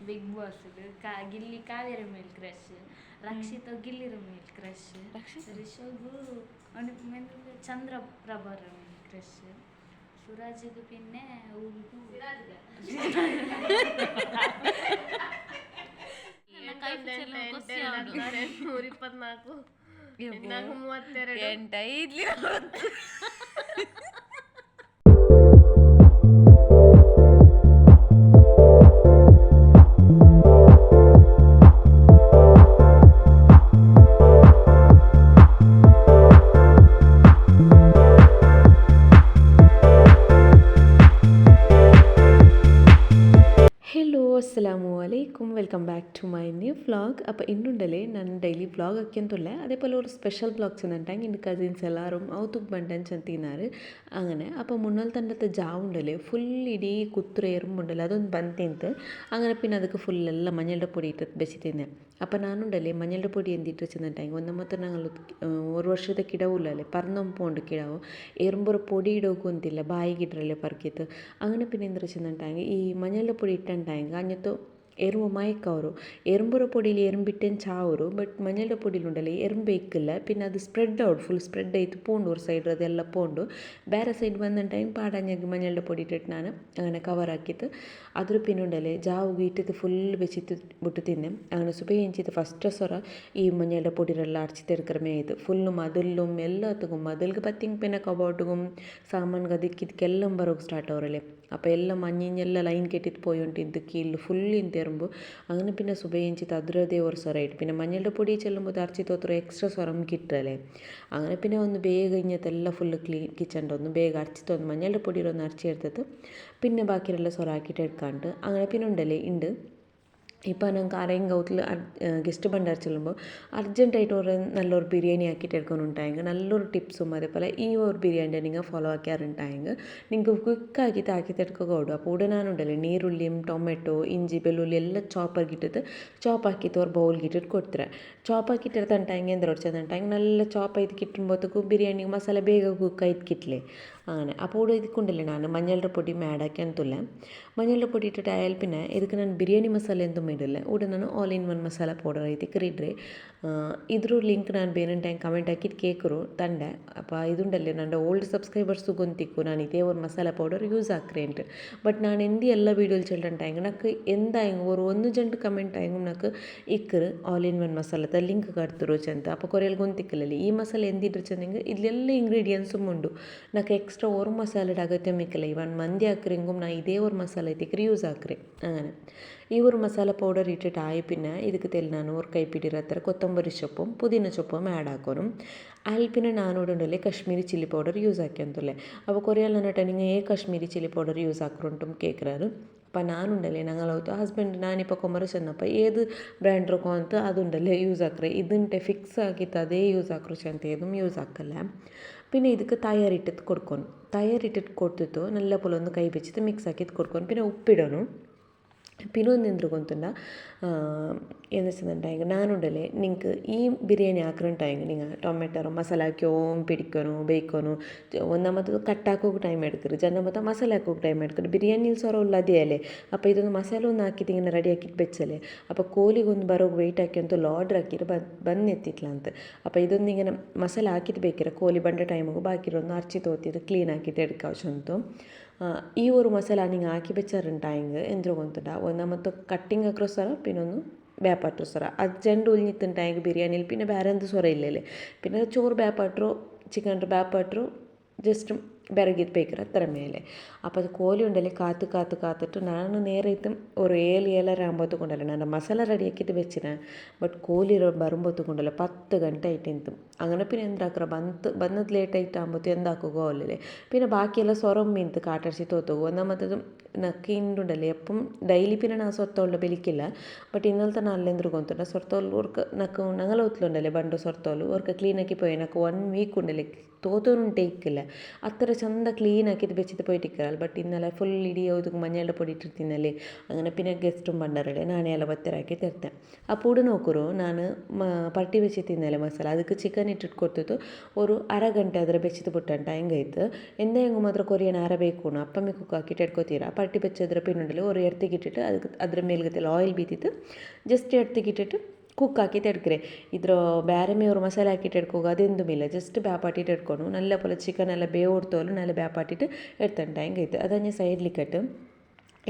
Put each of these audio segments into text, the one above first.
Big boss Gilli Kaveri ಮೇಲೆ crush, ರಕ್ಷಿತ ಗಿಲ್ಲಿರ ಮೇಲೆ crush, Rishabh ಚಂದ್ರ ಪ್ರಭಾರ ಮೇಲೆ ಕ್ರಶ್, ಸುರಾಜ್ಗೆ പിന്നെ ഹലോ അസ്സലാമു അലൈക്കും, welcome back to my new vlog. അപ്പോൾ ഇന്നുണ്ടല്ലേ ನಾನು ಡೈಲಿ ವ್ಲಾಗ್ ಹಾಕ್ಯಂತುಳ್ಳೆ അതേപോലെ ഒരു സ്പെഷ്യൽ വ്ളോഗ്സ് എന്നിട്ടാണ് എൻ്റെ കസിൻസ് എല്ലാവരും ഔത്തുക്ക് ബണ്ടൻ ചെന്തിനാറ് അങ്ങനെ. അപ്പോൾ മുന്നോൽ തണ്ടത്തെ ജാവുണ്ടല്ലേ ഫുൾ ഇടീ കുത്തുര എറുമ്പുണ്ടല്ലോ അതൊന്ന് ಬಂತಿಂತು അങ്ങനെ. പിന്നെ ಅದಕ್ಕೆ ಫುಲ್ ಎಲ್ಲ മഞ്ഞളുടെ പൊടി ഇട്ട് ಬೆಸಿತಿದ್ದೆ. അപ്പോൾ ನಾನುണ്ടല്ലേ മഞ്ഞളുടെ പൊടി എന്തിട്ട് വെച്ചിട്ടുണ്ടെങ്കിൽ ഒന്നാമത്തെ ഞങ്ങൾ ഒരു ವರ್ಷದ കിടവില്ലല്ലേ പറന്നൊമ്പോണ്ട് കിടാവ് എറുമ്പൊരു പൊടി ഇടോക്കൊന്നില്ല ബായിಗಿಟ್ರಲ್ಲೇ ಪರ್ಕಿತ್ತು അങ്ങനെ. പിന്നെ എന്ത് വെച്ചിട്ടുണ്ടെങ്കിൽ ഈ മഞ്ഞളുടെ പൊടി ഇട്ടുണ്ടായെങ്കിൽ അഞ്ഞത്ത് എറുമ്പ് മയക്കവರು എറുമ്പുറ പൊടിയിൽ എറുമ്പിട്ടേൻ ചാവರು. ಬಟ್ മഞ്ഞളുടെ പൊടിയിലുണ്ടല്ലേ എറുമ്പ് ഇക്കില്ല. പിന്നെ അത് സ്പ്രെഡ് ഔട്ട് ഫുൾ സ്പ്രെഡ് ആയിട്ട് പോണ്ട് ഒരു സൈഡ് ಅದೆಲ್ಲ പോണ്ട് ಬೇರೆ ಸೈಡ್ ಬಂದಂಟಾಗಿ ಪಾಡಾಗಿ മഞ്ഞളുടെ പൊടി ഇട്ടിട്ട് ನಾನು അങ്ങനെ കവറാക്കിയിട്ട് ಅದ್ರ പിന്നെ ഉണ്ടല്ലേ ജാവുಗೆ ഇട്ടിട്ട് ഫുൾ വെച്ചിട്ട് ಬಿಟ್ಟು ತಿಂದೆ. അങ്ങനെ സുബൈ എഞ്ചിട്ട് ഫസ്റ്റ് സൊറ ഈ മഞ്ഞളുടെ പൊടിയെല്ലാം അടച്ചിട്ട് എടുക്കറമേ ഇത് ഫുള്ളും മതിലും എല്ലാത്തുക്കും മതിൽക്ക് പറ്റിങ് പിന്നെ കബോർഡും സാമാನ್ಗೆ ಅದಕ್ಕೆಲ್ಲ ಬರೋಕ್ಕೆ ಸ್ಟಾರ್ಟ್ ಅವರല്ലേ. അപ്പോൾ എല്ലാം മഞ്ഞിഞ്ഞെല്ലാം ലൈൻ കെട്ടിട്ട് പോയോണ്ടിದ್ದು കീഴിൽ ഫുൾ ഇന്തെറുമ്പ് അങ്ങനെ. പിന്നെ സുബൈ എഞ്ചിട്ട് അതിരതേ ഒരു സ്വരമായിട്ട് പിന്നെ മഞ്ഞളുടെ പൊടി ചെല്ലുമ്പോൾ അരച്ചിട്ട് ഒത്ര എക്സ്ട്രാ സ്വരം കിട്ടല്ലേ. അങ്ങനെ പിന്നെ ഒന്ന് ಬೇಗ ഇങ്ങനത്തെല്ലാം ഫുള്ള് ക്ലീൻ കിച്ചണിൻ്റെ ഒന്ന് ಬೇಗ അരച്ചിട്ട് ഒന്ന് മഞ്ഞളുടെ പൊടിയിലൊന്ന് അരച്ചെടുത്തിട്ട് പിന്നെ ബാക്കിയെല്ലാം സ്വരം ആക്കിയിട്ട് എടുക്കാണ്ട് അങ്ങനെ. പിന്നെ ഉണ്ടല്ലേ ഉണ്ട് ഇപ്പോൾ ഞങ്ങൾക്ക് ആരെങ്കിലും ഗൗത്തിൽ ഗസ്റ്റ് ബണ്ടാർ ചെല്ലുമ്പോൾ അർജൻറ്റായിട്ട് ഒരു നല്ലൊരു ബിരിയാണി ആക്കിയിട്ട് എടുക്കാനുണ്ടായെങ്കിൽ നല്ലൊരു ടിപ്സും അതേപോലെ ഈ ഒരു ബിരിയാണിൻ്റെ നിങ്ങൾ ഫോളോ ആക്കാറുണ്ടായെങ്കിൽ നിങ്ങൾക്ക് ക്വിക്കാക്കിയിട്ട് ആക്കിയിട്ട് എടുക്കുക ഓടും. അപ്പോൾ ഉടനാനുണ്ടല്ലോ നീരുള്ളിയും ടൊമാറ്റോ ഇഞ്ചി ಬೆಳ್ಳುಳ್ಳಿ ಎಲ್ಲ ചോപ്പാക്കിയിട്ട് ചോപ്പാക്കിയിട്ട് ഒരു ബൗൾಗಿಟ್ಟಿട്ട് ಕೊಡ್ತಾರೆ. ചോപ്പാക്കിയിട്ട് എടുത്തിട്ടുണ്ടെങ്കിൽ എന്താ വെച്ചിട്ടുണ്ടെങ്കിൽ നല്ല ചോപ്പായിട്ട് കിട്ടുമ്പോഴത്തേക്കും ബിരിയാണി മസാല ಬೇಗ കുക്കായിട്ട് കിട്ടില്ലേ അങ്ങനെ. അപ്പോൾ ഇവിടെ ಇದಕ್ಕುണ്ടല്ലേ ನಾನು മഞ്ഞളുടെ പൊടി ಆ್ಯಡ್ ಹಾಕ್ಯಂತುಲ್ಲ. മഞ്ഞളുടെ പൊടി ഇട്ടിട്ട് ആയാൽ പിന്നെ ಇದಕ್ಕೆ ನಾನು ಬಿರಿಯಾನಿ ಮಸಾಲೆ ಎಂತೂ ಇಡಲ್ಲ. ഇവിടെ ನಾನು all in one masala powder ಐತಿ ಕರೀಡ್ರಿ. ಇದ್ರ ಲಿಂಕ್ ನಾನು ಬೇರೆ ಟೈಮ್ ಕಮೆಂಟ್ ಹಾಕಿದ್ದು ಕೇಕರು ತಂಡೆ. അപ്പോൾ ഇതുണ്ടല്ലേ ನನ್ನ ഓൾഡ് സബ്സ്ക്രൈബേഴ്സ് ഗൊന്തിക്കു ನಾನು ഇതേ ഒരു മസാല പൗഡർ യൂസ് ആക്കുറേൻറ്റ്. ബട്ട് ನಾನು എന്തി ಎಲ್ಲ വീഡിയോയിൽ ചെല്ലുണ്ടായെങ്കിൽ నాకు എന്തായെങ്കിൽ ഒരു ഒന്ന് രണ്ട് കമൻറ്റ് ആയെങ്കിൽ నాకు ഇക്കറ് ಆಲ್ ಇನ್ ಒನ್ ಮಸಾಲದ ಲಿಂಕ್ ಕಟ್ತಿರು ಅಂತ. അപ്പോൾ കുറേ ഗൊന്തിക്കലല്ലേ ഈ മസാല എന്തിട്ടിച്ചെങ്കിൽ ഇതിലെಲ್ಲ ಇಂಗ್ರೀಡಿಯೆಂಟ್സും ഉണ്ട്. నాకు ಎಕ್ಸ್ಟ್ರಾ ഒരു മസാലയുടെ അകറ്റമിക്കല്ല. ಇವನ್ ಮಂದಿ ಹಾಕ್ರೆಂಗೂ ನಾ ಇದೇ ഒരു മസാല ಐತಿಕ್ರಿ ಯೂಸ್ ಹಾಕ್ರೆ അങ്ങനെ. ഈ ഒരു മസാല പൗഡർ ഇട്ടിട്ട് ആയി പിന്നെ ಇದಕ್ಕೆ ತೆಲ್ ನಾನು ഒരു കൈപ്പിടി ಹತ್ರ ಕೊತ್ತಂಬರಿ ಸೊಪ್ಪು ಪುದೀನ ಸೊಪ್ಪು ಆ್ಯಡ್ ಹಾಕೋನು. അതിൽ പിന്നെ ഞാനിവിടെ ഉണ്ടല്ലേ കശ്മീരി ചില്ലി പൗഡർ യൂസ് ആക്കിയന്തല്ലേ. അപ്പോൾ കുറേയെല്ലാം നട്ടാ നിങ്ങൾ കാശ്മീരി ചില്ലി പൗഡർ യൂസ് ആക്കുറുണ്ടും കേൾക്കുறாரு. അപ്പോൾ ನಾನುಂಡല്ലേ ഞങ്ങളെ ഹസ്ബൻഡ് ഞാനിപ്പോൾ കൊമറ് ചെന്നപ്പോൾ ഏത് ബ്രാൻഡ് ഇറക്കോ ಅಂತ അതുണ്ടല്ലേ യൂസ് ആക്കുറേ. ഇതിൻ്റെ ഫിക്സ് ആക്കിയിട്ട് അതേ യൂസ് ആക്കുറു ಅಂತ ഏതും യൂസ് ആക്കല്ല. പിന്നെ ಇದಕ್ಕೆ തയ്യാറിട്ടിട്ട് കൊടുക്കണം. തയ്യാറിട്ടിട്ട് കൊടുത്തിട്ട് നല്ല പോലെ ഒന്ന് കൈ വെച്ചിട്ട് മിക്സ് ആക്കിയിട്ട് കൊടുക്കണം. പിന്നെ ഉപ്പിടണം. പിന്നെ ഒന്ന് എന്ത് ಗೊತ್ತುಂಡ എന്ന് വെച്ചിട്ടുണ്ടെങ്കിൽ ഞാനുണ്ടല്ലേ നിങ്ങൾക്ക് ഈ ബിരിയാണി ആക്കുന്നുണ്ടായെങ്കിൽ നിങ്ങൾ ടൊമാറ്റോ മസാല ആക്കിയോ പിടിക്കണോ ಬೇಯ್ಕೊನು ഒന്നാമത്തത് കട്ടാക്കോക്ക് ടൈം എടുക്കരുത്. രണ്ടാമത്തെ മസാല ആക്കോക്ക് ടൈം എടുക്കരുത്. ബിരിയാണിയിൽ സ്വരമുള്ള അതേയല്ലേ. അപ്പോൾ ഇതൊന്ന് മസാല ഒന്ന് ആക്കിയിട്ട് ഇങ്ങനെ റെഡി ആക്കിയിട്ട് വെച്ചല്ലേ. അപ്പോൾ ಕೋಲಿಗೊಂದು ಬರೋಗೆ ವೆಯ್ಟ್ ಹಾಕಿ ಅಂತ ಆರ್ಡ್ರ್ ಹಾಕಿದ್ರೆ ಬಂದು ಎತ್ತಿಟ್ಲ ಅಂತ. അപ്പോൾ ഇതൊന്നും ഇങ്ങനെ മസാല ആക്കിയിട്ട് ಬೇಕಿರ ಕೋಲಿ ಬಂಡ ಟೈಮಿಗೆ ബാക്കിയൊന്ന് അരച്ച് തോത്തിയിട്ട് ക്ലീൻ ആക്കിയിട്ട് എടുക്കാം ആവശ്യമുണ്ട്. ഈ ഒരു മസാല നിങ്ങൾ ആക്കി വെച്ചാറുണ്ടായെങ്കിൽ എന്തൊരു കൊണ്ടുണ്ടാ ഒന്നാമത്തെ കട്ടിങ് ആക്കുറ സ്വര പിന്നെ ഒന്ന് ಬೇಪಾಟ್ರು ಸ್ವರ ಅದು ಜಂಡು ಉಳ್ನಿತ್ತುಂಟಾಯಿಗೆ ಬಿರಿಯಾನಿಲಿ പിന്നെ ಬೇರೆ എന്ത് സ്വര ഇല്ലല്ലേ. പിന്നെ ചോറ് ಬೇಪಾಟ್ರು ചിക്കൻ ಬೇಪಾಟ್ರು ജസ്റ്റ് ಬೆರಗಿದ್ದು ಬೇಕಿರ ಅತ್ತರ ಮೇಲೆ. അപ്പോൾ അത് ಕೋಲಿ ഉണ്ടല്ലേ കാത്തിട്ട് ನಾನು നേരത്തും ഒരു 7 ആകുമ്പോഴത്തേക്കുണ്ടല്ലോ ನಾನು മസാല റെഡിയാക്കിയിട്ട് വെച്ചിന്. ബട്ട് കോലി വരുമ്പോഴത്തേക്കുണ്ടല്ലോ 10 ಗಂಟೆ ആയിട്ടിന്തും അങ്ങനെ. പിന്നെ എന്താക്കുക ಬಂದದ್ದು ಲೇಟ್ ಆಯ್ತು ആകുമ്പോഴത്തേക്കും എന്താക്കുകയോ അല്ലല്ലേ. പിന്നെ ബാക്കിയെല്ലാം സ്വരം മീൻത്ത് കാട്ടടിച്ച് തോത്തുകയോ ഒന്നാമത്തതും നക്കി ഉണ്ടല്ലേ എപ്പം ഡെയിലി പിന്നെ ನಾನು ಸೊತ್ತೋಳ್ಳ ಬೆಲಿಕ್ಕಿಲ್ಲ. ಬಟ್ ಇನ್ನಲ್ತ ನಾನು ಅಲ್ಲೆಂದ್ರು ಗೊಂತುಂಡ ಸೊರ್ತೋಲು ಊರ್ಕ నాకు ഞങ്ങൾ ഒത്തിലുണ്ടല്ലേ പണ്ട് സൊರ್ತോಲು ಊರ್ಕ ക്ലീനാക്കി പോയി నాకు 1 വീക്ക് ഉണ്ടല്ലേ തോത്തോനുണ്ട് ഇക്കില്ല അത്ര ചന്ത ക്ലീൻ ആക്കിയിട്ട് വെച്ചിട്ട് പോയിട്ടിക്കಲ್ಲ. ಬಟ್ ಇನ್ನೆಲ್ಲ ಫುಲ್ ಇಡೀ ಯಾವುದಕ್ಕೆ മഞ്ഞളുടെ പൊടി ഇട്ടിರ್ತೀನല്ലേ അങ്ങനെ. പിന്നെ ഗസ്റ്റും പണ്ടറല്ലേ ನಾನೇ ಎಲ್ಲ ಬತ್ತರಾಕಿ ತರ್ತೆ. അപ്പോൾ ഇവിടെ നോക്കുറു ನಾನು ಪಟ್ಟಿ വെച്ച് ತಿನ್ನಲೆ ಮಸಾಲ ಅದಕ್ಕೆ ಚಿಕನ್ ಇಟ್ಟಿಟ್ಟು ಕೊಡ್ತಿತ್ತು ഒരു ಅರ ಗಂಟೆ ಅದರ ಬೆಚ್ಚಿಟ್ಟು ಬಿಟ್ಟಂಟ ಹೆಂಗಾಯ್ತು ಎಂದೇ ಹೆಂಗೆ ಮಾತ್ರ ಕೊರಿಯನ್ ಅರ ಬೇಕು ಅಪ್ಪ ಮಿ ಕುಕ್ ಹಾಕಿಟ್ಟು ಎಡ್ಕೋತೀರ. ಬ್ಯಾಪಾಟಿ ಬೆಚ್ಚದ್ರ ಪಿನ್ನುಂಡಲೆ ഒരു ಎಡ್ತಿಗಿಟ್ಟಿಟ್ಟು ಅದಕ್ಕೆ ಅದ್ರ ಮೇಲ್ಗತ್ತೆಲ್ಲ ಆಯಿಲ್ ಬೀತಿತ್ತು ಜಸ್ಟ್ ಎಡ್ತಿಗಿಟ್ಟಿಟ್ಟು ಕುಕ್ ಹಾಕಿ ತೆಡ್ಕ್ರೆ ಇದ್ರ ಬೇರೆ ಮೇವ್ರು ಮಸಾಲೆ ಹಾಕಿಟ್ಟು ಎಡ್ಕೋಗ ಅದೆಂದುಮಿಲ್ಲ ಜಸ್ಟ್ ಬ್ಯಾಪಾಟಿಟ್ಟು ಎಡ್ಕೊಂಡು ನಲ್ಲ ಪೊಲ ಚಿಕನ್ ಎಲ್ಲ ಬೇವಡ್ತೋಲು ನಲ್ಲ ಬ್ಯಾಪಾಟಿಟ್ಟು ಎಡ್ತಂಟ ಹೆಂಗೈತೆ ಅದನ್ನೇ ಸೈಡ್ಲಿಕ್ಕಟ್ಟು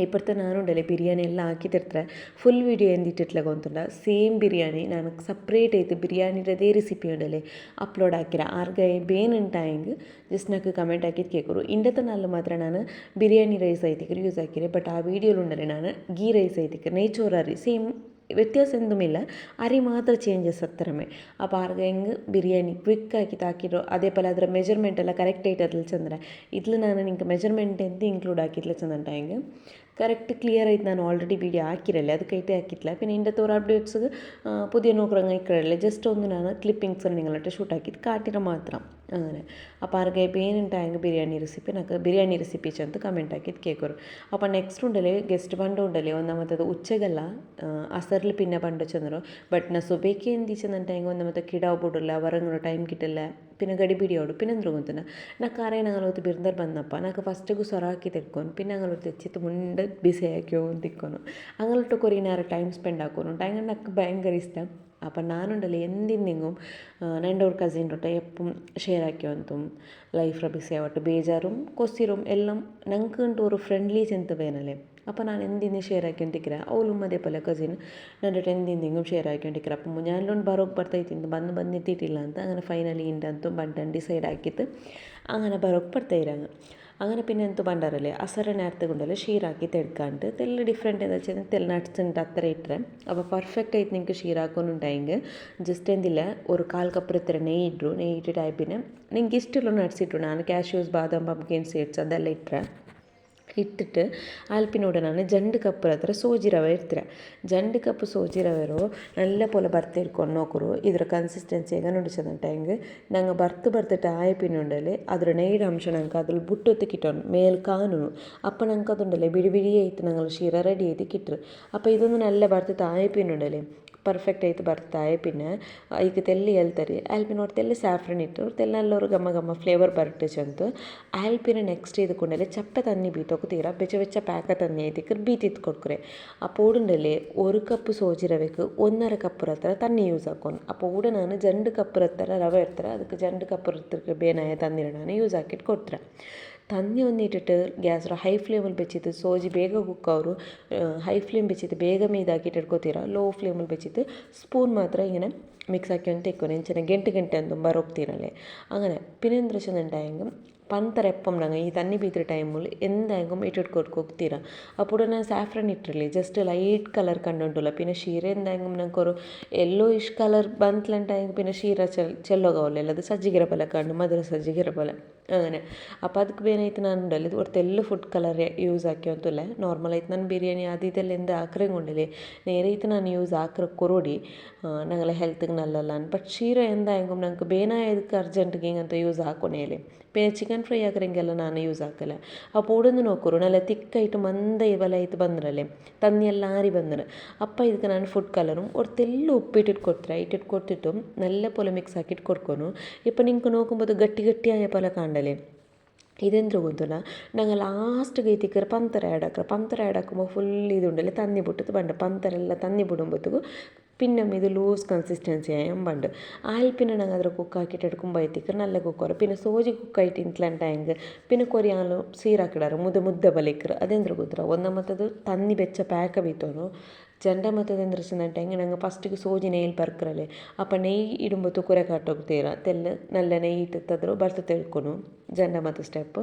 ಇಪ್ಪತ್ತು ನಾನು ಉಂಡಲೆ ಬಿರಿಯಾನಿ ಎಲ್ಲ ಹಾಕಿತಿರ್ತಾರೆ ಫುಲ್ ವೀಡಿಯೋ ಎಂದಿಟ್ಟಿಟ್ಲಾಗ ಅಂತುಂಡ ಸೇಮ್ ಬಿರಿಯಾನಿ ನಾನು ಸಪ್ರೇಟ್ ಐತೆ ಬಿರಿಯಾನಿರದೇ ರೆಸಿಪಿ ಉಂಡಲೆ ಅಪ್ಲೋಡ್ ಹಾಕಿರ ಆರ್ಗೈ ಬೇನುಂಟ ಹೆಂಗೆ ಜಸ್ಟ್ ನಾಲ್ಕು ಕಮೆಂಟ್ ಹಾಕಿದ್ದು ಕೇಳ್ಕೊರು ಇಂಡತನಲ್ಲಿ ಮಾತ್ರ ನಾನು ಬಿರಿಯಾನಿ ರೈಸ್ ಐತಿಕ್ರೆ ಯೂಸ್ ಹಾಕಿರೆ ಬಟ್ ಆ ವೀಡಿಯೋಲು ಉಂಡಲೆ ನಾನು ಗೀ ರೈಸ್ ಐತಿಕ್ರೆ ನೇಚೋರರಿ ಸೇಮ್ ವ್ಯತ್ಯಾಸ ಎಂದುಮಿಲ್ಲ ಅರಿ ಮಾತ್ರ ಚೇಂಜಸ್ ಹತ್ತಿರಮೆ ಆ ಪಾರ್ಗ ಹೆಂಗೆ ಬಿರಿಯಾನಿ ಕ್ವಿಕ್ ಆಗಿ ತಾಕಿರೋ ಅದೇ ಪಲ ಅದರ ಮೆಜರ್ಮೆಂಟ್ ಎಲ್ಲ ಕರೆಕ್ಟ್ ಐತಲ್ಲ ಚಂದ್ರ ಇದ್ಲು ನಾನು ನಿಂಗೆ ಮೆಜರ್ಮೆಂಟ್ ಅಂತ ಇನ್ಕ್ಲೂಡ್ ಹಾಕಿದ್ಲ ಚಂದಂಟ ಹೆಂಗೆ ಕರೆಕ್ಟ್ ಕ್ಲಿಯರ್ ಆಯ್ತು ನಾನು ಆಲ್ರೆಡಿ ವೀಡಿಯೋ ಹಾಕಿರಲ್ಲ ಅದಕ್ಕೆ ಐತೆ ಹಾಕಿತ್ಲ പിന്നെ ഇതിൻ്റെ തോറ് അപ്ഡേറ്റ്സ് പുതിയ നോക്കുറങ്ങ ഇക്കടല്ലേ ജസ്റ്റ് ഒന്ന് ഞാൻ ക്ലിപ്പിങ്സ് നിങ്ങളായിട്ട് ഷൂട്ട് ആക്കിയിട്ട് കാട്ടിര മാത്രം അങ്ങനെ അപ്പോൾ ആർക്കെ പേനുണ്ടായെങ്കിൽ ബിരിയാണി ರೆಸಿಪಿ ಅಂತ ಕಮೆಂಟ್ ಹಾಕಿದ್ದು ಕೇಳ್ಕೊರು അപ്പോൾ ನೆಕ್ಸ್ಟ್ ಉಂಡಲೆ ಗೆಸ್ಟ್ ಬಂಡು ಉಂಡಲೆ ಒಂದಮತ್ತದು ಉಚ್ಚಗಲ್ಲ ಅಸರ್ಲಿ ಪಿನ್ನ ಬಂಡು ಚಂದರು ಬಟ್ ನಾ ಸುಬೇಕೆ ಎಂದಿച്ചെന്നുണ്ട് ಒಂದಮತ್ತ ಕಿಡಾವ್ ಬಿಡಲ್ಲ ಹೊರಗಡೆ ಟೈಮ್ ಕಿಟ್ಟಲ್ಲ പിന്നെ ಗಡಿಬಿಡಿಯೋಡು പിന്നെ എന്തുകൊണ്ടുന്ന ನಾ ಕಾರೇ ഞങ്ങളൊത്ത് ಬಿರ್ದರ್ ಬಂದಪ್ಪ ನಾಲ್ಕು ಫಸ್ಟಿಗೂ ಸೊರ ಹಾಕಿ ತೆಕ್ಕೊಂಡು പിന്നെ ഞങ്ങളൊತ್ತು ತೆಚ್ಚಿತ್ತು ಮುಂದೆ ಬಿಸಿ ಹಾಕ್ಯೋ ತಿಕ್ಕೊನು അങ്ങനൊട്ട് കുറേ നേരം ടൈം സ്പെൻഡ് ആക്കുന്നു ടൈം എനിക്ക് ഭയങ്കര ഇഷ്ടം അപ്പം ഞാനുണ്ടല്ലോ എന്തിനെങ്കും എൻ്റെ ഒരു കസിൻ്റെ എപ്പം ഷെയർ ആക്കിയോന്തും ലൈഫ് ബിസി ആവട്ടെ ಬೇಜಾറും ಕೊಸಿரும் എല്ലാം ഞങ്ങൾക്ക് ഒരു ഫ്രണ്ട്ലി ചെന്ത് വേനല്ലേ അപ്പോൾ ನಾನು ಎಂದಿನ ಶೇರ್ ಹಾಕ್ಯೊಂತಿಕ್ಕಿರ ಅವಳು ಅದೇ ಪಲ್ಲ ಕಸಿನ್ ನನ್ನ ಎಂದಿಂದಿಂಗೂ ಶೇರ್ ಹಾಕ್ಯೊಂತಿಕ್ಕಿರ അപ്പം ഞാനೊಂದು ಬರೋಕ್ಕೆ ಬರ್ತೈತಿಂದು ಬಂದಿಟ್ಟಿಲ್ಲ ಅಂತ അങ്ങനെ ಫೈನಲಿ ಇಂಟಂತೂ ಬಂಟನ್ ಡಿಸೈಡ್ ಹಾಕಿತ್ತು അങ്ങനെ ಬರೋಕ್ಕೆ ಬರ್ತಾಯಿರಂಗ അങ്ങനെ പിന്നെ എന്ത് പണ്ടാറല്ലേ അസറ നേരത്തെ കൊണ്ടല്ലേ ഷീറാക്കി തെടുക്കാണ്ട് തെല്ല് ഡിഫറെൻറ്റ് എന്താ വെച്ചാൽ തെല്ല് നട്ട്സ് ഉണ്ട് അത്ര ഇട്ടേ അപ്പോൾ പെർഫെക്റ്റ് ആയിട്ട് നിങ്ങൾക്ക് ഷീറാക്കൊന്നുണ്ടായെങ്കിൽ ജസ്റ്റ് എന്തില്ല ഒരു 1/4 കപ്പ് ഇത്ര നെയ്യ് ഇട്ടിട്ടായി പിന്നെ നിങ്ങൾക്ക് ഇഷ്ടമുള്ള നട്ട്സ് ഇട്ടു ഞാൻ കാഷ്യൂസ് ബാദാം പംകിൻ സീഡ്സ് ಅದೆಲ್ಲ ಇಟ್ಟಿಟ್ಟು ಆಲ್ಪಿನೋಡ ನಾನು ಜಂಡು ಕಪ್ಪು ಹತ್ರ ಸೋಜಿ ರವೆ ಇರ್ತೀರ ಜಂಡು ಕಪ್ಪು ಸೋಜಿ ರವೆರು നല്ല പോലെ ಬರ್ತಿರ್ಕೊಂಡು ನೋಕರು ಇದರ ಕನ್ಸಿಸ್ಟೆನ್ಸಿ ಹೇಗೆ ನುಡಿಸೋದಂಟ ಹೆಂಗೆ ನಂಗೆ ಬರ್ತಿಟ್ಟು ಆಯ್ಪಿನುಂಡಲ್ಲಿ ಅದ್ರ ನೇಯ್ಡ ಅಂಶ ನಂಗೆ ಅದ್ರಲ್ಲಿ ಬುಟ್ಟೊತ್ತು ಕಿಟ್ಟೋನು ಮೇಲ್ ಕಾನೂನು ಅಪ್ಪ ನಂಗೆ ಅದುಂಡಲ್ಲೇ ಬಿಡಿ ಆಯ್ತು ನಂಗೆ ಶೀರ ರೆಡಿ ಆಯ್ತು ಕಿಟ್ರು ಅಪ್ಪ ಇದೊಂದು നല്ല ಬರ್ತಿತ್ತು ಆಯ್ಪಿನುಂಡಲ್ಲಿ ಪರ್ಫೆಕ್ಟ್ ಆಯ್ತು ಬರ್ತಾಯಿ പിന്നെ ಈಗ ತೆಲ್ಲಿ ಹೇಳ್ತಾರೆ ಆಲ್ಪಿನ ಅವ್ರು ತೆಲ್ಲಿ ಸ್ಯಾಫ್ರನ್ ಇಟ್ಟು ಅವ್ರು ತೆಲ್ಲ ಎಲ್ಲರೂ ಗಮ್ಮ ಫ್ಲೇವರ್ ಬರಟ್ಟಂತು ಆಲ್ಪಿನ ನೆಕ್ಸ್ಟ್ ಇದಕ್ಕೊಂಡಲ್ಲಿ ಚಪ್ಪೆ ತನ್ನಿ ಬೀತೋಕ್ತೀರ ಬೆಚ್ಚ ಪ್ಯಾಕ ತನ್ನಿ ಐತಿಕ್ಕೆ ಬೀತಿತ್ತು ಕೊಡ್ಕ್ರೆ ಆ ಪೌಡಂಡಲ್ಲಿ 1 ಕಪ್ ಸೋಜಿ ರವೆಗೆ 1.5 ಕಪ್ ಹತ್ರ ತನ್ನಿ ಯೂಸ್ ಹಾಕೊಂಡು ಆ ಪೌಡ ನಾನು ಜಂಡು ಕಪ್ ಹತ್ರ ರವೆ ಇರ್ತಾರೆ ಅದಕ್ಕೆ ಜಂಡು ಕಪ್ ಹತ್ರ ಬೇನಾಯ ತಂದಿರ ನಾನು ಯೂಸ್ ಹಾಕಿಟ್ಟು ಕೊಡ್ತಾರೆ തന്നി ഒന്നിട്ടിട്ട് ഗ്യാസ് ഹൈ ഫ്ലെയിമിൽ വെച്ചിട്ട് സോജി ಬೇಗ കുക്കವರು ಹೈ ಫ್ಲೇಮ್ ಬೆಚ್ಚಿತ್ತು ಬೇಗ ಮೀದಾಕಿಟ್ಟು ಇಟ್ಕೋತೀರ ಲೋ ಫ್ಲೇಮಲ್ಲಿ ಬೆಚ್ಚಿತ್ತು ಸ್ಪೂನ್ ಮಾತ್ರ ഇങ്ങനെ മിക്സ് ആക്കിയൊന്ന് തെക്കുവനെ ചെറിയ ഗെണ്ട് എന്തും ബറോക്തീരല്ലേ അങ്ങനെ പിന്നെ എന്ത് വെച്ചിട്ടുണ്ടായെങ്കിൽ പന്തര എപ്പം ഞങ്ങൾ ഈ തന്നി ബീത്തിരി ടൈമിൽ എന്തായെങ്കിലും ഇട്ടിട്ട് കൊടുക്കുക അപ്പോൾ ഞാൻ സാഫ്രൻ ഇട്ടില്ലേ ജസ്റ്റ് ലൈറ്റ് കളർ കണ്ടുണ്ടല്ലോ പിന്നെ ഷീര എന്തായെങ്കിലും ഞങ്ങൾക്കൊരു യെല്ലോയിഷ് കളർ ಬಂತಂಟಾയെങ്കിൽ പിന്നെ ഷീര ಚೆಲ್ಲೋಗವಲ್ಲ ಅದು ಸಜ್ಜಿಗೆರೆ പോലെ കണ്ടു മധുര ಸಜ್ಜಿಗೆರೆ പോലെ അങ്ങനെ അപ്പോൾ ಅದಕ್ಕೆ ಬೇನಾಯ್ತು ನಾನು ಉಂಡಲ್ಲ ಇದು ಒಟ್ಟು ಫುಡ್ ಕಲರ್ ಯೂಸ್ ಹಾಕ್ಯಂತಲ್ಲ ನಾರ್ಮಲ್ ಆಯ್ತು ನಾನು ಬಿರಿಯಾನಿ ಅದು ಇದೆಲ್ಲ ಎಂದ ಹಾಕ್ರಂಗೆ ಉಂಡಲೆ ನೇರೆ ಇತ್ತು ನಾನು ಯೂಸ್ ಹಾಕ್ರ ಕೊರೋಡಿ ನಂಗೆಲ್ಲ ಹೆಲ್ತ್ಗೆ ನಲ್ಲಲ್ಲ ಬಟ್ ಕ್ಷೀರ ಎಂದಾಯಂಗೂ ನಂಗೆ ಬೇನಾಯದಕ್ಕೆ ಅರ್ಜೆಂಟ್ಗೆ ಹಿಂಗಂತ ಯೂಸ್ ಹಾಕೋನೇಲೆ പിന്നെ ചിക്കൻ ഫ്രൈ ആക്കರೆಂಗೆಲ್ಲ ನಾನು ಯೂಸ್ ಹಾಕಲ್ಲ ಆ ಪೌಡನ್ನು ನೋಕರು നല്ല ತಿಕ್ಕಾಯಿಟ್ಟು ಮಂದ ಇವೆಲ್ಲ ಆಯ್ತು ಬಂದ್ರಲ್ಲೇ ತನ್ನಿ ಎಲ್ಲ ಆರಿ ಬಂದ್ರೆ ಅಪ್ಪ ಇದಕ್ಕೆ ನಾನು ಫುಡ್ ಕಲರು ಒಡ್ತೆಲ್ಲ ಉಪ್ಪಿಟ್ಟಿಟ್ಟು ಕೊಡ್ತಾರೆ ಇಟ್ಟಿಟ್ಟು ಕೊಟ್ಟಿಟ್ಟು നല്ല പോലെ ಮಿಕ್ಸ್ ಹಾಕಿಟ್ಟು ಕೊಡ್ಕೊನು ಇಪ್ಪ ನಿಂಗೆ ನೋക്കുമ്പോൾ ಗಟ್ಟಿ ಆಯ ಪಲ ಕಾಂಡಲೆ ഇതെന്ത് ಗೊತ್ತಿಲ್ಲ ನಂಗೆ ಲಾಸ್ಟ್ಗೆ ಐತಿಕ್ಕರೆ ಪಂತರ ಆ್ಯಡ್ ಹಾಕುമ്പോൾ ಫುಲ್ ಇದುಂಡಲ್ಲಿ ತನ್ನಿ ಬಿಟ್ಟದ್ದು ಬಂಡ ಪಂತರೆಲ್ಲ ತನ್ನಿ ಬಿಡುಂಬತ್ತಿಗೂ പിന്നെ ഇത് ലൂസ് കൺസിസ്റ്റൻസി ആയും പണ്ട് ആൽപ്പിനെ ഞങ്ങൾ അതിൽ കുക്കാക്കിയിട്ട് എടുക്കുമ്പോൾ എത്തിക്കർ നല്ല കുക്കറ് പിന്നെ സോജി കുക്കായിട്ട് ಇಂಟ್ಲಂಟಾಯಂಗೆ പിന്നെ കുറേ ആൾ ಸೀರಾಕಿಡಾರು ಮುದ್ದ ಬಲಿಕ್ಕರು ಅದೆಂದ್ರೆ ಗೊತ್ತಿರ ಒಂದಮ್ಮತ್ತದು ತನ್ನಿ ಬೆಚ್ಚ ಪ್ಯಾಕ ಬೀತೋನು ಜಂಡ ಮತ್ತದ ಎಂದ್ರೆ ಚಂದಂಟಾಯಂಗೆ ನಂಗೆ ಫಸ್ಟಿಗೆ ಸೋಜಿ ನೆಯ್ಯಲ್ಲಿ ಬರ್ಕರಲ್ಲೇ ಅಪ್ಪ ನೆಯ್ಯಿ ಇಡುಂಬತ್ತು ಕುರೆ ಕಾಟೋಗ್ತೀರ ತೆಲ್ಲ നല്ല ನೆಯ್ಯಿ ಇಟ್ಟದ್ರು ಬರ್ತ ತೆಳ್ಕೊನು ಜಂಡ ಮತ್ತು ಸ್ಟೆಪ್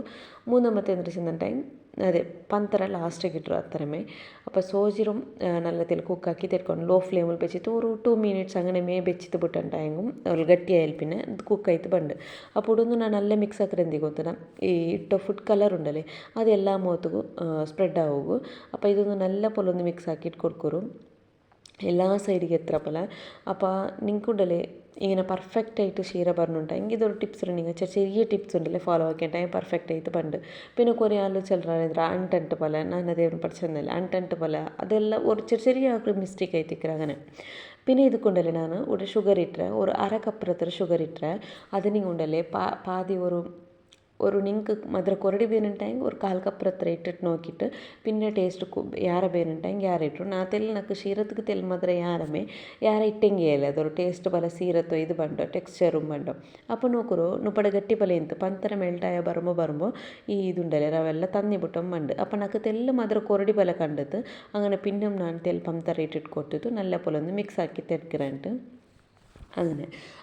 മൂന്നാമത്തെ എന്ത് ചന്ದಂಟಾಯಂಗೆ ಅದೇ ಪಂತರ ಲಾಸ್ಟಿಗೆ ಇಟ್ಟರು ಹತ್ತರಮೇ അപ്പോൾ സോജിറും നല്ല തെൽ കുക്കാക്കി തെടുക്കണം ലോ ഫ്ലെയിമിൽ വെച്ചിട്ട് ഒരു 2 മിനിറ്റ്സ് അങ്ങനെ ಬೆಚ್ಚಿತ್ತು ಬಿಟ್ಟಂಟಾಯಂಗೂ ಅವ್ರು ಗಟ್ಟಿಯಾಯಿಲ್ പിന്നെ ಇದು ಕುಕ್ಕಾಯ್ತು ಬಂದು അപ്പോൾ ಇಡೊಂದು ನಾನು നല്ല ಮಿಕ್ಸ್ ಹಾಕಿರೆಂದಿ ಗೊತ್ತದ ಈ ಇಟ್ಟ ಫುಡ್ ಕಲರ್ ಉಂಡಲೆ ಅದೆಲ್ಲ ಮೂವತ್ತಿಗೂ ಸ್ಪ್ರೆಡ್ ಆಗೋಗು അപ്പോൾ ഇതൊന്ന് നല്ല പോലെ ഒന്ന് മിക്സ് ആക്കിയിട്ട് കൊടുക്കರು എല്ലാ സൈഡിಗೆ എത്ര പോലെ അപ്പോൾ നിങ്ങൾക്കുണ്ടല്ലേ ഇങ്ങനെ പെർഫെക്റ്റ് ആയിട്ട് ക്ഷീര പറഞ്ഞുണ്ടായി ഇതൊരു ടിപ്സ് നിങ്ങൾ ചെറിയ ടിപ്സ് ഉണ്ടല്ലേ ഫോളോ ആക്കിയിട്ടായി പെർഫെക്റ്റ് ആയിട്ട് പണ്ട് പിന്നെ കുറേ ആൾ ചിലർ അൺടണ്ട് പോലെ ഞാൻ അതേപോലെ പഠിച്ചതല്ല അൺടണ്ട് പോലെ അതെല്ലാം ഒരു ചെറിയ മിസ്റ്റേക്ക് ആയിട്ടിക്കറ അങ്ങനെ പിന്നെ ഇതുകൊണ്ടല്ലേ ഞാൻ ഒരു ഷുഗർ ഇട്ടേ ഒരു 1/2 കപ്പ് ಹತ್ರ ഷുഗർ ഇട്ടേ അത് നിങ്ങൾ ഉണ്ടല്ലേ പാതി ഒരു ஒரு നിങ്ങൾക്ക് മധുരം കുറടി ಬೇನುಂಟಾయింಗ್ ஒரு 1/4 ಕಪ್ ಹತ್ರ ಇಟ್ಟಿಟ್ಟು ನೋಕಿಟ್ಟು പിന്നെ ടേസ്റ്റ് ಯಾರ ಬೇನುಂಟಾయింಗ್ ಯಾರ ಇಟ್ಟರು ನಾ ತೆಲ್ ನಕ್ಕು ಶೀರತ್ಗೆ ತೆಲ್ ಮಧುರ ಯಾರಮೇ ಯಾರ ಇಟ್ಟಂಗೆ ಇಲ್ಲ ಅದರ ಟೇಸ್ಟ್ ಬಲ ಸೀರತ್ತೋ ಇದು ಬಂಡೋ ಟೆಕ್ಸ್ಚರು ಬಂಡೋ അപ്പോൾ നോക്കുറോ ನುಪಡ ಗಟ್ಟಿ ಬಲೆ ಇಂತು ಪಂತರ ಮೆಲ್ಟಾಯ ಬರುമ്പോൾ ഈ ഇതുണ്ടല്ലേ റവെല്ലാം തന്നിಬಿಟ್ಟം മണ്ട് അപ്പോൾ നക്ക് തെല്ല് മധുര കൊറടി ബല കണ്ടത് അങ്ങനെ പിന്നെ ನಾನು ತೆಲ್ ಪಂತರ ಇಟ್ಟಿಟ್ಟು ಕೊಟ್ಟಿದ್ದು നല്ല പോലെ ഒന്ന് മിക്സ് ആക്കി ತೆಡ್ಕಿರಂಟು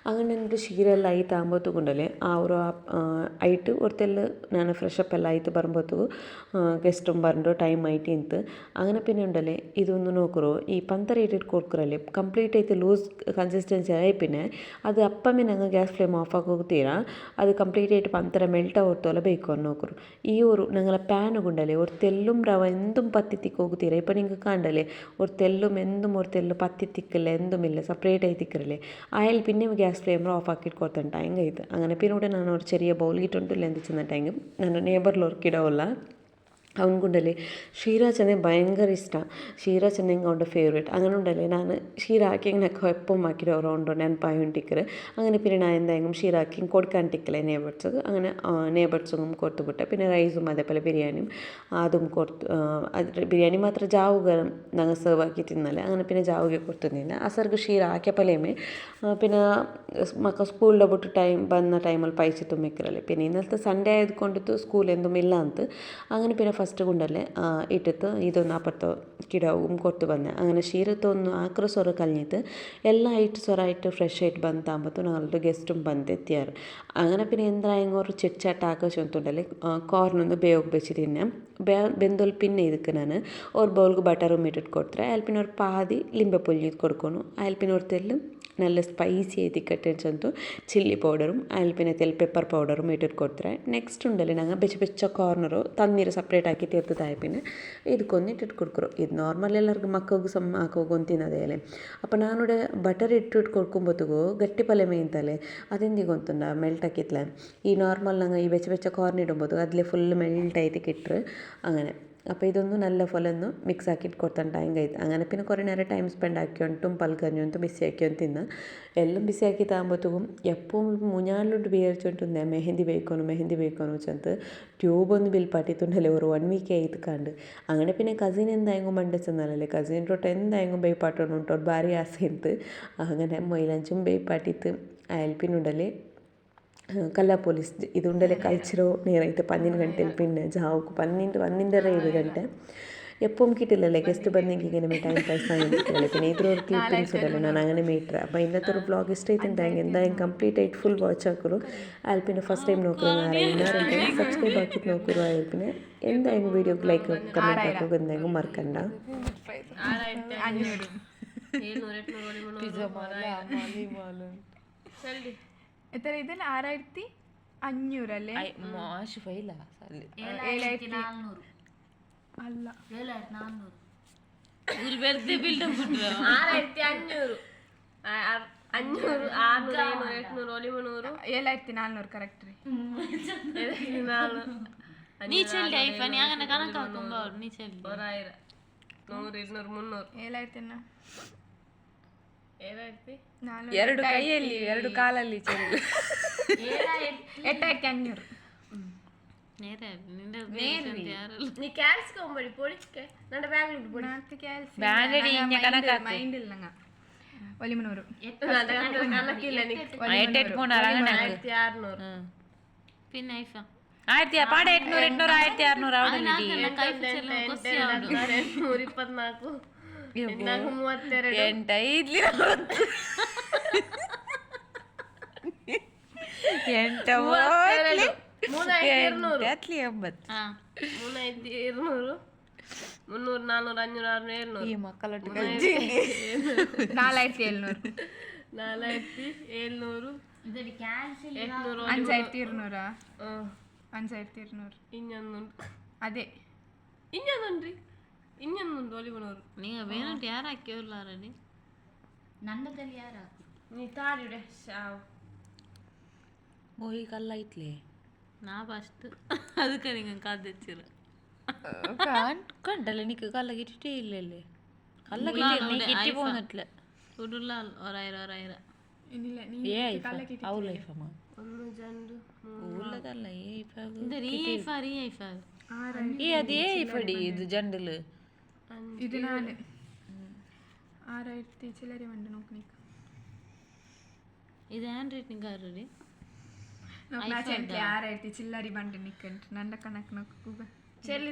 അങ്ങനെ എനിക്ക് ക്ഷീരെല്ലാം ആയിട്ട് ആകുമ്പോഴത്തേക്കുണ്ടല്ലേ ആ ഒരു ആയിട്ട് ഒരുത്തെല്ലാം ഞാൻ ഫ്രഷപ്പ് എല്ലാം ആയിട്ട് വരുമ്പോഴത്തേക്കും ഗസ്റ്റും പറഞ്ഞു ടൈം ആയിട്ട് ಇಂತು അങ്ങനെ പിന്നെ ഉണ്ടല്ലേ ഇതൊന്ന് നോക്കുറോ ഈ പന്തര ഇട്ടിട്ട് കൊടുക്കുറല്ലേ ಕಂಪ್ಲೀಟ್ ಆಯ್ತು ಲೂಸ್ ಕನ್ಸಿಸ್ಟೆನ್ಸಿ ಆയി പിന്നെ ಅದು ಅಪ್ಪಮೇ ನಂಗೆ ಗ್ಯಾಸ್ ಫ್ಲೇಮ್ ಆಫ್ ಆಗಿ ಹೋಗ್ತೀರಾ ಅದು ಕಂಪ್ಲೀಟ್ ಆയിട്ട് പന്തര ಮೆಲ್ಟ ಹೊರ್ತೋಲ್ಲ ಬೇಕು ನೋಕರು ಈ ഒരു ഞങ്ങളെ പാനുകൊണ്ടല്ലേ ഒരു തെല്ലും റവ എന്തും പത്തിത്തിക്ക് ಹೋಗ್ತೀರಾ ഇപ്പം നിങ്ങൾക്ക് കണ്ടല്ലേ ഒരു തെല്ലും എന്തും ഒരു തെല്ല് പത്തിത്തിക്കില്ല എന്തുമില്ല സെപ്പറേറ്റ് ആയി തിക്കറല്ലേ അതിൽ പിന്നെ ഗ്യാസ് ഫ്ലെയിം ഓഫ് ആക്കിയിട്ട് കൊടുത്തിട്ടുണ്ടായെങ്കിൽ ഇത് അങ്ങനെ പിന്നെ ഇവിടെ ನಾನು ഒരു ചെറിയ ബൗളിട്ടുണ്ടില്ല എന്ത് ചെന്നിട്ടെങ്കിൽ ನನ್ನ ನೇಬರ್ಲವ್ರಿಗೆ ಇಡೋಲ್ಲ അവൻകൊണ്ടല്ലേ ക്ഷീരാജ് ಅಂದರೆ ഭയങ്കര ഇഷ്ട ക്ഷീരാജ് എന്നെങ്കിൽ അവൻ്റെ ഫേവറേറ്റ് അങ്ങനെ ഉണ്ടല്ലേ ನಾನು ക്ഷീര ಹಾಕಿಂಗ್ എപ്പം ആക്കിയിട്ട് ഉണ്ടോ ನೆನಪಾയി ಉಂಟಿಕ್ಕರು അങ്ങനെ പിന്നെ ഞാൻ എന്തായെങ്കിലും ക്ഷീര ಹಾಕಿ കൊടുക്കാണ്ടിಕ್ಕಲೆ ನೇಬರ್ಸ್ಗೆ അങ്ങനെ ನೇಬರ್ಸ್ಗೂ കൊടുത്തുಬಿಟ್ಟೆ പിന്നെ റൈസും അതേപോലെ ബിരിയാണിയും അതും കൊടുത്തു ಅದು ബിരിയാണി ಮಾತ್ರ ಜಾವುಗೆ ನಂಗೆ ಸರ್ವ್ ಆಕಿ ತಿನ್ನಲ್ಲ അങ്ങനെ പിന്നെ ಜಾವುಗೆ ಕೊಡ್ತಿದ್ದಿಲ್ಲ ಅಸರ್ಗೆ ಕ್ಷೀರ ಹಾಕ್ಯಪಲೇಮೆ പിന്നെ ಮಕ್ಕ ಸ್ಕೂಲ್ಡ ಬಿಟ್ಟು ಬಂದ ಟೈಮಲ್ಲಿ ಪೈಸೆ ತುಂಬಿಕ್ಕಿರಲ್ಲ പിന്നെ ഇന്നലത്തെ സൺഡേ ആയതുകൊണ്ടിട്ട് സ്കൂൾ എന്തും ಇಲ್ಲ ಅಂತ അങ്ങനെ പിന്നെ ഫസ്റ്റ് കൊണ്ടല്ലേ ഇട്ടിട്ട് ഇതൊന്ന് അപ്പുറത്ത് കിടവും കൊടുത്ത് വന്നെ അങ്ങനെ ക്ഷീരത്തൊന്ന് ആക്ര സ്വര കഴിഞ്ഞിട്ട് എല്ലാം ആയിട്ട് സ്വരമായിട്ട് ഫ്രഷ് ആയിട്ട് ಬಂತಾകുമ്പോൾ ഞങ്ങളുടെ ഗസ്റ്റും ಬಂದೆത്തിയാറ് അങ്ങനെ പിന്നെ എന്തായെങ്കിലും ഒരു ചിಟ್ചാട്ട് ആക്കാശത്തുണ്ടല്ലേ കോർനൊന്ന് ಬೇಯೋಗಿ വെച്ചിട്ട് ಬೆಂದೊಲ್ പിന്നെ ಇದಕ್ಕೆ ನಾನು ഒരു ബൗൾക്ക് ബട്ടറും ഇട്ടിട്ട് കൊടുത്തേ അതിൽ പിന്നെ ഒരു പാതി ലിംബ പൊല്ലിയത് കൊടുക്കുന്നു അതിൽ പിന്നെ ഒരു തെല്ലും നല്ല സ്പൈസി ആയി തിക്കട്ടു ചില്ലി പൗഡറും അതിൽ പിന്നെ തെൽ പെപ്പർ പൗഡറും ഇട്ടിട്ട് കൊടുത്തേ നെക്സ്റ്റ് ഉണ്ടല്ലേ ഞങ്ങൾ ಬೆಚ್ಚ ಕಾರ್ನರು ತಣ್ಣೀರು ಸಪ್ರೇಟ್ ಹಾಕಿ ತೆರ್ತದಾಯಿ പിന്നെ ಇದಕ್ಕೊಂದು ಇಟ್ಟಿಟ್ಟು ಕೊಡ್ಕರು ಇದು ನಾರ್ಮಲ್ ಎಲ್ಲರಿಗೂ ಮಕ್ಕಳಿಗೂ ಸಮ ಹಾಕೋಗೊಂದು ತಿನ್ನೋದೇ ಅಲ್ಲೇ അപ്പോൾ ನಾನಿവിടെ ಬಟರ್ ಇಟ್ಟಿಟ್ಟು ಕೊಡ್ಕೊಂಬತ್ತಿಗೂ ಗಟ್ಟಿ ಪಲ್ಯ ಮೇಯ್ತಲೆ ಅದೆಂದಿಗೆ ಗೊತ್ತುಂಡ ಮೆಲ್ಟ್ ಹಾಕಿತ್ಲೆ ಈ ನಾರ್ಮಲ್ ನಂಗೆ ಈ ಬೆಚ್ಚ ಕಾರ್ನ್ ಇಡುമ്പോൾ അതിലെ ഫുൾ മെൽറ്റ് ആയിട്ട് കിട്ടും അങ്ങനെ അപ്പോൾ ഇതൊന്നും നല്ല പോലെ ഒന്ന് മിക്സ് ആക്കിയിട്ട് കൊടുത്താൽ ടൈം കഴിയും അങ്ങനെ പിന്നെ കുറേ നേരം ടൈം സ്പെൻഡ് ആക്കിയോണ്ടും പൽക്കഞ്ഞോണ്ടും ബിസി ആക്കിയോണ്ട് തിന്ന് എല്ലാം ബിസി ആക്കി താകുമ്പോഴത്തേക്കും എപ്പോഴും മുഞ്ഞാലോട്ട് വിചാരിച്ചോണ്ടിരുന്നേ മെഹന്തി ಬೇಯ್ಕೊನು ಚಂತ ಟ್ಯೂಬೊಂದು ಬಿಲ್ ಪಾಟಿತ್ತುಂಡಲೆ ഒരു 1 ವೀಕ್ ಆಯ್ತು ಕಂಡು അങ്ങനെ പിന്നെ കസിൻ എന്തായെങ്കിലും മണ്ടേ ചെന്നാലല്ലേ കസിൻ തൊട്ട് എന്തായെങ്കിലും ബേപ്പാട്ടോണ്ട് ഒരു ഭാരി ആസെ ഇತ್ತು അങ്ങനെ മൊയിലഞ്ചും ബേപ്പാട്ടിത്ത് അയൽപ്പിനുണ്ടല്ലേ ಕಲ್ಲಾ ಪೊಲೀಸ್ ಇದುಂಡಲೆ ಕಲ್ಚರೋ ನೇರೈತೆ 12 ಗಂಟೆಲಿ പിന്നെ ಜಾವುಕು 12 ಗಂಟೆ എപ്പം കിട്ടില്ലല്ലേ ഗസ്റ്റ് ಬಂದೆങ്കിൽ ഇങ്ങനെ ടൈം പാസ് ആയിരിക്കില്ല പിന്നെ ഇതൊരു ക്ലിപ്പിങ്സ് ഉണ്ടല്ലോ ഞാൻ അങ്ങനെ മീറ്റർ അപ്പോൾ ഇന്നത്തെ ഒരു വ്ളോഗ് ഇഷ്ടമായിട്ടുണ്ടെങ്കിൽ എന്തായാലും കംപ്ലീറ്റ് ആയിട്ട് ഫുൾ വാച്ച് ആക്കുള്ളൂ അതിൽ പിന്നെ ഫസ്റ്റ് ടൈം നോക്കുന്നത് സബ്സ്ക്രൈബ് ആക്കിയിട്ട് നോക്കുക അതിൽ പിന്നെ എന്തായാലും വീഡിയോക്ക് ലൈക്ക് കമൻറ്റ് ആക്കുക എന്തായാലും മറക്കണ്ട എത്ര ഇതിന് 6500 അല്ലേ അല്ല 7400 കറക്റ്റ് നീ ചെല്ലി ഐഫോൺ അങ്ങനെ കണക്കാക്കുമ്പോ നീ ചെല്ലി 1000 100 200 300 ಎರಡು ಕೈಯಲ್ಲಿ ಎರಡು ಕಾಲಲ್ಲಿ ಚೆಲ್ಲು 8500 നീ കാൽസ്കോമ്പടി പൊടിക്കെ നന്റെ ബാംഗ്ലൂർ പൊടി നാക്ക് കാൽസ്യം ബാൻഡടി ഇഞ്ഞ കണക്കാക്ക് മൈൻഡ് ഇല്ലങ്ങ 1300 കണക്കില്ല നീ 1600 പിന്നെ ഐഫോൺ 800 1600 അവിടെ നിടി 124 నాకు 32 ಎಂಟ ಇಡ್ಲಿ ಎಂಟ 32 ಅತ್ಲಿ 80 3200 300 400 500 600 ಈ ಮಕ್ಕಳೊಟ್ಟು 4700 5200 5200 ಅದೇ ಇನ್ನೊಂದು ಒಲಿಬನವರು ನೀಗ ಬೇನಂತ ಯಾರು ಹಾಕಿವ್ಲಾರಡಿ ನನ್ನದಲ್ಲಿ ಯಾರು ಹಾಕು ನೀ ತಾಡಿಡೆ ಶಾವ್ ಮೋಹಿ ಕಲ್ಲ ಐತ್ಲೆ ನಾ ಫಸ್ಟ್ ಅದಕ್ಕೆ ನಿಂಗೆ ಕಾದಿಚ್ಚಿರು കണ്ടല്ലേ എനിക്ക് കല്ല കിട്ടിട്ടേ ഇല്ലല്ലേ കല്ല കിട്ടി പോന്നിട്ടില്ല ഉടുള്ള 1000 ഏ ഔ ലൈഫമ്മ ಒಂದು ಜಂಡು ಊರ್ಲದಲ್ಲ ಐಫಾರ್ ಅದೇ ಐಫಡಿ ಇದು ಜಂಡಲು ಇದು ನಾನು 6000 ಚಿಲ್ಲರೆ ಬಂದು ನೋಡ್ನಿಕ್ ಇದು ಹ್ಯಾಂಡ್ ರೈಟಿಂಗ್ ಆರ್ರಿ నాకు 6000 చిల్లరి బండి నిక్కంట నంద కనక్ నాకు చెల్లి